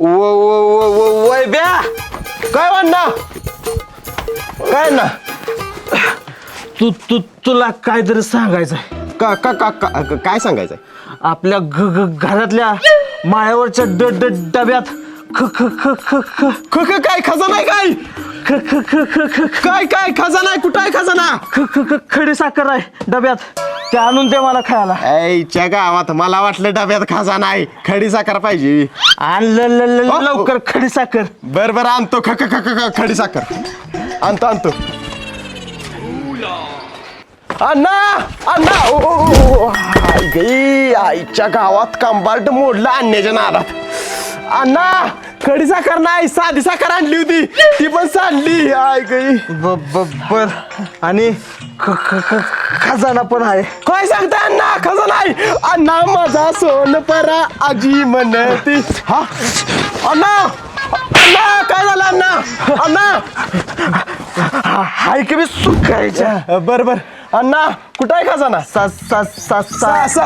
वय ब्या काय म्हणणं काय ना तुला काहीतरी सांगायचंय. का का का का- काय सांगायचंय आपल्या घरातल्या माळ्यावरच्या डब्यात काय खजाना आहे काय काय खजाना आहे कुठं आहे खजाना खडी साखर आहे डब्यात, ते आणून दे मला खायला. ऐच्या गावात मला वाटलं डब्यात खजाना आहे खडी साखर पाहिजे. आणलं लवकर खडी साखर. बर बर आणतो खडी साखर आणतो अण्णा अण्णा ओ गई आईच्या गावात कंबार्ट मोडला आणण्याच्या नादात. अण्णा खडी साखर नाही साधी साखर आणली होती ती पण सांडली आय गई. बर आणि खजाना पण आहे. काय सांगता अण्णा खजाना आहे अण्णा माझा सोन परा आजी म्हणती. हा अण्णा अण्णा काय झालं अण्णा अण्णा हाय की मी सुकायच्या. बर बर अण्णा कुठं आहे खजाना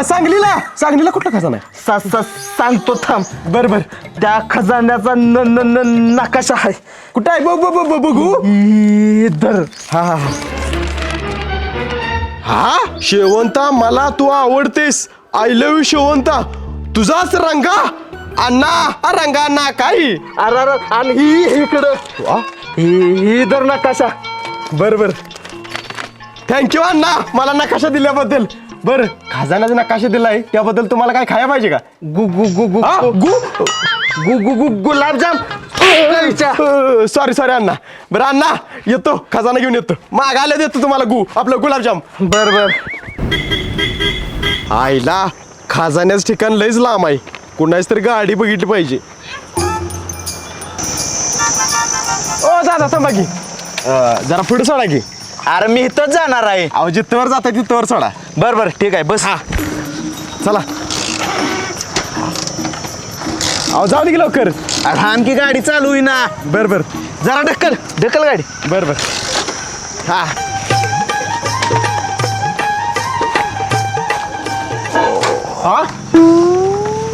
सांगलीला कुठला खजाना आहे सांगतो थांब. बर बर त्या खजान्याचा नकाशा आहे. कुठं आहे बघू इधर. हा हा शेवंता मला तू आवडतेस आय लव्ह यू शेवंता तुझाच रंगा अण्णा रंगा ना काही अरे आणि ही इकडं ही इधर नकाशा. बर बर थँक्यू अण्णा मला नकाशा दिल्याबद्दल. बर खजानाचा नकाशा दिलाय त्याबद्दल तुम्हाला काय खाया पाहिजे का गुलाबजाम. सॉरी अण्णा बरं अण्णा येतो खजाना घेऊन येतो मागायला देतो तुम्हाला आपलं गुलाबजाम. बर बर आईला खजान्याचं ठिकाण लयच लांब आहे कुणाच तरी गाडी बघितली पाहिजे. ओ दादा थांबा की जरा पुढे सोडा की. अरे मी इथंच जाणार आहे. अहो जिथवर जाता तिथवर सोडा. बर बर ठीक आहे बस. हा चला अहो जाऊ दे की लवकर. अरे आमची गाडी चालू होई ना. बर बर जरा ढकल गाडी. बर बर हा हा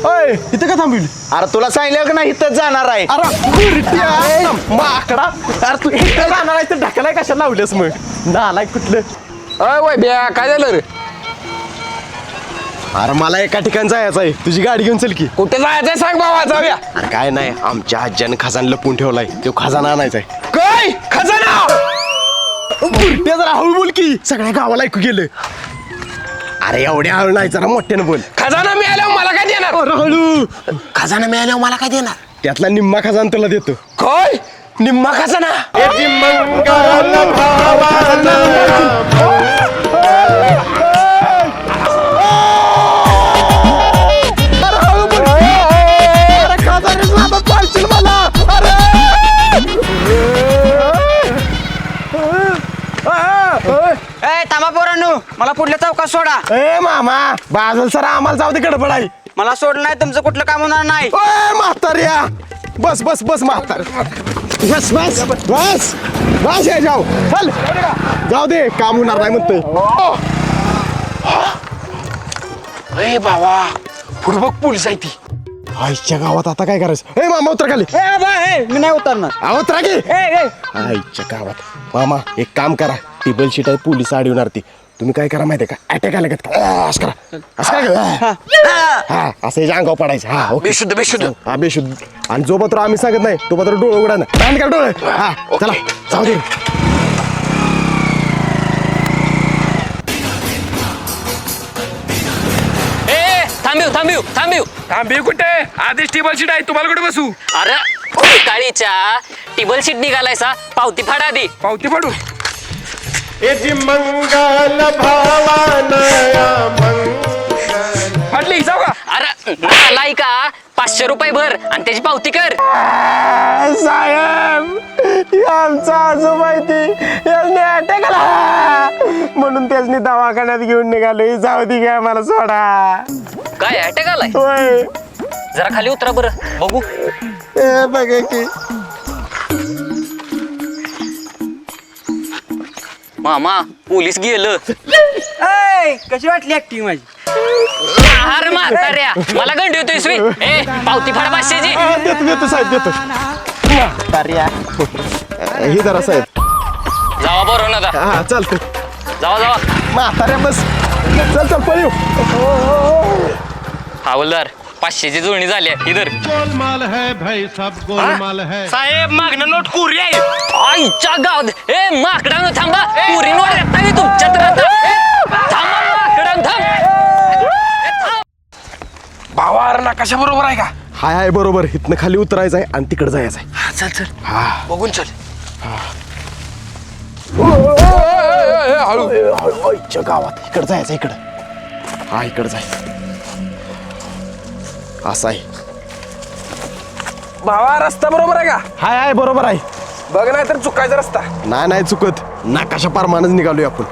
ओय इथं का थांबविली. अरे तुला सांगितलं का नाही इथंच जाणार आहे. अरे माकडा अरे तू इथं जाणार आहे तर ढकलाय कशाला लावलेस मग नालाय कुठलं. अय वय ब्या काय झालं रे? अरे मला एका ठिकाणी जायचं आहे तुझी गाडी घेऊन चल की. कुठे जायचंय सांग बाबा जाऊया. अरे काय नाही आमच्या आज्यानं खजाना लपून ठेवलाय तो खजाना आणायचा आहे. काय खजाना? बुरट्या जरा हळू बोल की सगळ्या गावाला ऐकू गेलं. अरे एवढ्या हळू नाही जरा मोठ्यानं बोल. खजाना मिळाल्यावर मला काय देणार? अरे हळू खजाना मिळाल्यावर मला काय देणार? त्यातला निम्मा खजाना तुला देतो. काय निम्मा खजाना? थांबा पोरांनो मला पुढल्या चौकात सोडा. ए मामा बाजल सर आम्हाला जाऊ दे गडबड आहे. मला सोडलं नाही तुमचं कुठलं काम होणार नाही. ओय म्हाताऱ्या बस बस बस म्हातार बस बस बस बस हे जाऊ चल जाऊ दे काम होणार नाही म्हणतोय. ए बाबा पुढे बघ पोलीस आहे ती. आईच्या गावात आता काय करायचं. ए मामा उतर खाली. मी नाही उतरणार. अहो उतरा की. आईच्या गावात मामा एक काम करा टेबल शीट आहे पोलीस अडवणार ती तुम्ही काय करा माहितीये का अटॅक आला का असं करा असं काय हा असं याच्या अंगावर पडायचं. हा ओके बेशुद्ध हा बेशुद्ध आणि जो पत्र आम्ही सांगत नाही तो पत्र डोळे उघडा ना बंद कर डोळे. हा चला जाऊ दे. थांबिव थांबी कुठे आधीच टेबल शीट आहे तुम्हाला कुठे बसू? अरे काळीच्या टेबल शीट निघालायसा पावती फाडा आधी. पावती फाडू. मंगल भावानया फाडली जाऊ का? अरे नालाय का 500 रुपये भर आणि त्याची पावती कर. साहेब आमचा आजोबा याने अटॅक आला म्हणून त्याने दवाखान्यात घेऊन निघाले. जाऊ दे घ्या मला सोडा. काय अटॅक आलाय? होय जरा खाली उतरा बरं बघू. बघा की मामा पोलीस गेलं. कशी वाटली ऍक्टिंग माझी? आहार म्हाताऱ्या मला गंडी होतोय स्वी ए पावती फाड 500ची. देतो साहेब देतो. म्हाताऱ्या ही जरा साहेब. जावा बरोबर ना आता. हा चालतं. जावा जावा. म्हाताऱ्या बस. चल चल पळू. हवलदार 500ची जुळणी झाली आहे. इधर गोलमाल है भाई सब गोलमाल है. साहेब मागणं नोट कुरी आहे. आईच्या गावात ए माकडानं थांबा पुरी नोट येता मी तुमच्यात राहता. थांबा माकडानं थांब. भावा अरे नकाशा बरोबर आहे का? हाय बरोबर. इथनं खाली उतरायचं आहे आणि तिकडे जायचं आहे. हा चल चल हा बघून चल. आईच्या गावात इकडे जायचं इकडं. हा इकडे जायचं असं आहे. भावा रस्ता बरोबर आहे का? हाय बरोबर आहे. बघ नाही तर चुकायचा रस्ता. नाही चुकत. नाकाशा पारमानच निघालोय आपण.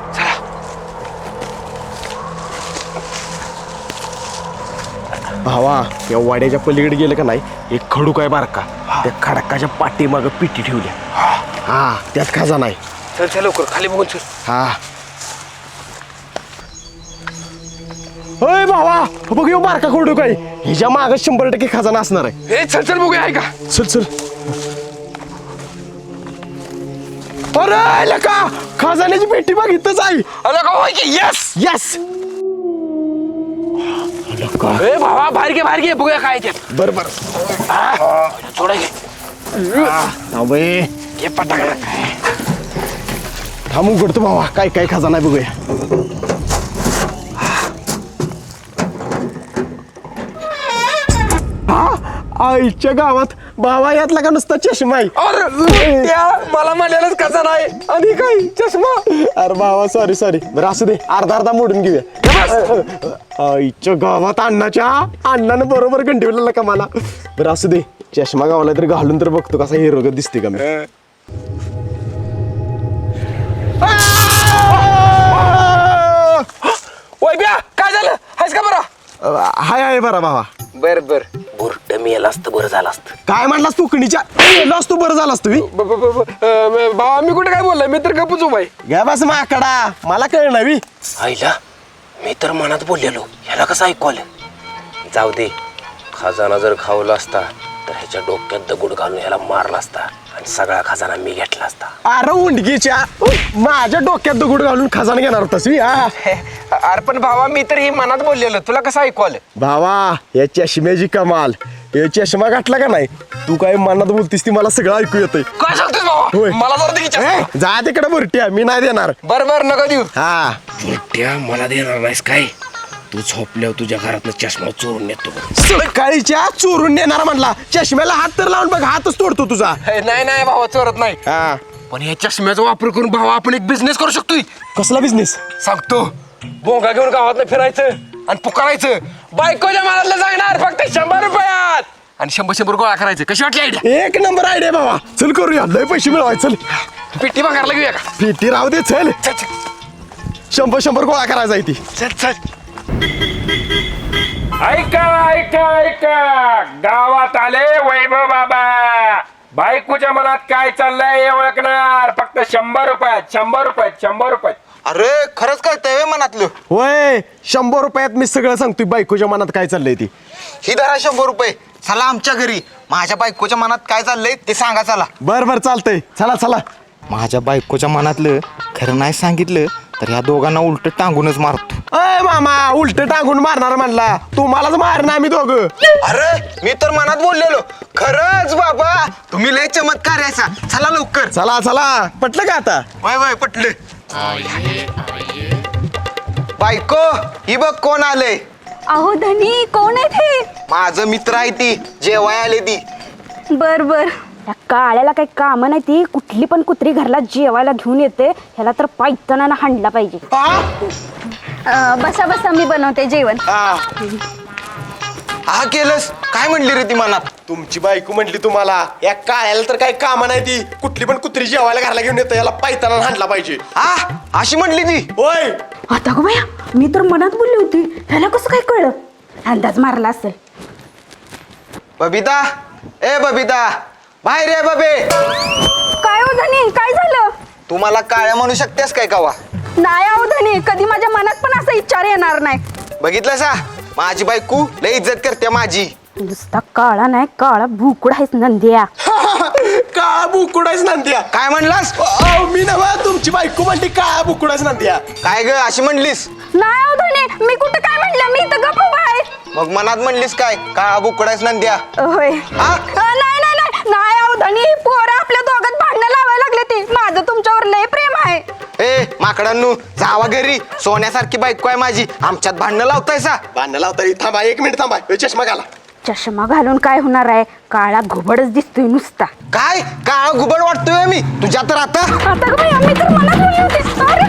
भावा या वाड्याच्या पलीकडे गेलं का नाही एक खडूक आहे बारका. त्या खडकाच्या पाठीमागं पिटी ठेवल्या. हा त्यात खजाना आहे. चल चल लवकर खाली बघून चल. हा होय भावा बघ येऊ बारका खडूक आहे. हिच्या मागं 100% खजाना असणार आहे. हे चल चल बघूया आहे का? चल चल. अरे लका खजान्याची पेटी बघ इथंच आहे. अरे का होय की यस. यस ए भावा बाहेर घे बघूया काय त्यात. बरोबर थोडं घे. घे पटाकडे. थांब उघडतो भावा काय काय खजाना आहे बघूया. आईच्या गावात भावा यातला का नुसता चष्मा आहे. अरे त्या मला म्हणलेलंच कसा नाही आणि काय चष्मा. अरे भावा सॉरी बरं असू दे. अर्धा मोडून घेऊया. आईच्या गावात अण्णानं बरोबर गंडीवलेला का मला. बरं असू दे. चष्मा गावाला तर घालून तर बघतो कसा हिरोगत दिसते का मी. ओय ब्या काय झालं हायस का बरं? हाय बरा भावा. बर बुरट मेला असतं बरं झालं असतं. काय म्हणलास तू कणीच्या तू बरं झालास तुम्ही. भावा मी कुठे काय बोललाय? मी तर गपूच उभाय. घ्या बस माकडा मला कळ नवी. आईला मी तर मनात बोललेलो ह्याला कसं ऐकू आलं. जाऊ दे. खजाना जर खावला असता तर ह्याच्या डोक्यात दगड घालून ह्याला मारला असता आणि सगळा खजाना मी घेतला असता. अरे उंडगीच्या माझ्या डोक्यात दगड घालून खजाना घेणार होतास मी. अरे पण भावा मी तर हे मनात बोललेलो तुला कसं ऐकू आलं? भावा या चष्म्याची कमाल. हे चष्मा घातला का नाही तू काय मनात बोलतीस ती मला सगळं ऐकू येतंय. काय सांगतोस भावा? मला जर दे. जा तिकडे बुरट्या मी नाही देणार. बर नका देऊ. हा बुरट्या मला देणार नाहीस काय? तू झोपल्यावर तुझ्या घरातलं चष्मा चोरून नेतो. सकाळीच्या चोरून नेणार म्हणला. चष्म्याला हात तर लावून बघ हातच तोडतो तुझा. नाही भावा चोरत नाही. हा पण या चष्म्याचा वापर करून भावा आपण एक बिझनेस करू शकतोय. कसला बिझनेस. सांगतो. बोंगा घेऊन गावात फिरायचं आणि पुकारायचं बायकोच्या मनातलं जाणार फक्त 100 रुपयात आणि 100 गोळा करायचं. कशी वाटली आयडिया? एक नंबर आयडिया बाबा. चल करूया लय पैसे मिळवायचे. चल पिट्टी भागायला घेऊया का? पेटी राहू दे. चल चल 100 गोळा करायचा आहे ती. चल ऐका गावात आले वैभव बाबा. बायकोच्या मनात काय चाललंय हे ओळखणार फक्त 100 रुपयात. अरे खरंच कळतंय मनातलं. होय 100 रुपयात मी सगळं सांगतोय बायकोच्या मनात काय चाललंय ती. ही धरा 100 रुपये. चला आमच्या घरी. माझ्या बायकोच्या मनात काय चाललंय ते सांगा. चला. बर चालतंय. चला. माझ्या बायकोच्या मनातलं खरं नाही सांगितलं तर ह्या दोघांना उलट टांगूनच मारतो. अय मामा उलट टांगून मारणार म्हणला. तुम्हालाच मारणार आम्ही दोघं. अरे मी तर मनात बोललेलो. खरंच बाबा तुम्ही लय चमत्कार यायचा. चला लवकर. चला पटलं का आता. वय पटले. बायको ही बघ कोण आले. अहो धनी कोण आहे ते? माझं मित्र आहे ती जेवाय आले ती. बर या काळ्याला काही काम नाही. ती कुठली पण कुत्री घरला जेवायला घेऊन येते. ह्याला तर पायतनानं हाणला पाहिजे. बसा मी बनवते जेवण. हा केलंस काय म्हणली रे ती मनात. तुमची बायको म्हटली तुम्हाला या काळ्याला तर काही कामा नाही ती कुठली पण कुत्री जेवायला घरला घेऊन येतं याला पायताना हाणला पाहिजे. अशी म्हटली ती. होय आता गो बाया मी तर मनात बोलली होती. ह्याला कसं काय कळलं? अंदाज मारला असेल. बबिता ए बबिता बाहेर ये बबे. काय हो धनी काय झालं? तू मला काळ्या म्हणू शकतेस काय कवा? नाही अहो धनी कधी माझ्या मनात पण असा विचार येणार नाही. बघितलं सा माझी बायको लय इज्जत करते माझी. नुसता काळा नाही काळा भुकुड आहेस नंद्या. काळा बुकुडाच नंद्या. काय म्हणलास? मी नव्हा तुमची बायको म्हणते काळा बुकुडाच नंद्या. काय ग अशी म्हणलीस? नाही हो धने, मी कुठं काय म्हणलं, मी तर गप्प उभा आहे. मग मनात म्हणलीस काय काळा बुकडायस नंद्या? होय. हा? नाही नाही नाही नाही अहो धनी, पोरं आपल्या दोघात भांडणं लावायला लागले ती. माझं तुमच्यावर लय प्रेम आहे. ए माकडांनो जावा घरी, सोन्यासारखी बायको आहे माझी, आमच्यात भांडणं लावतायसा. भांडणं लावता थांबा 1 मिनिट थांबा. चष्मा घाला. चष्मा घालून काय होणार आहे, काळा घुबडच दिसतोय नुसता. काय काळा घुबड वाटतोय मी तुझ्या तर आता? आता ग बाई, आम्ही तर मनात बोलली होती. अरे,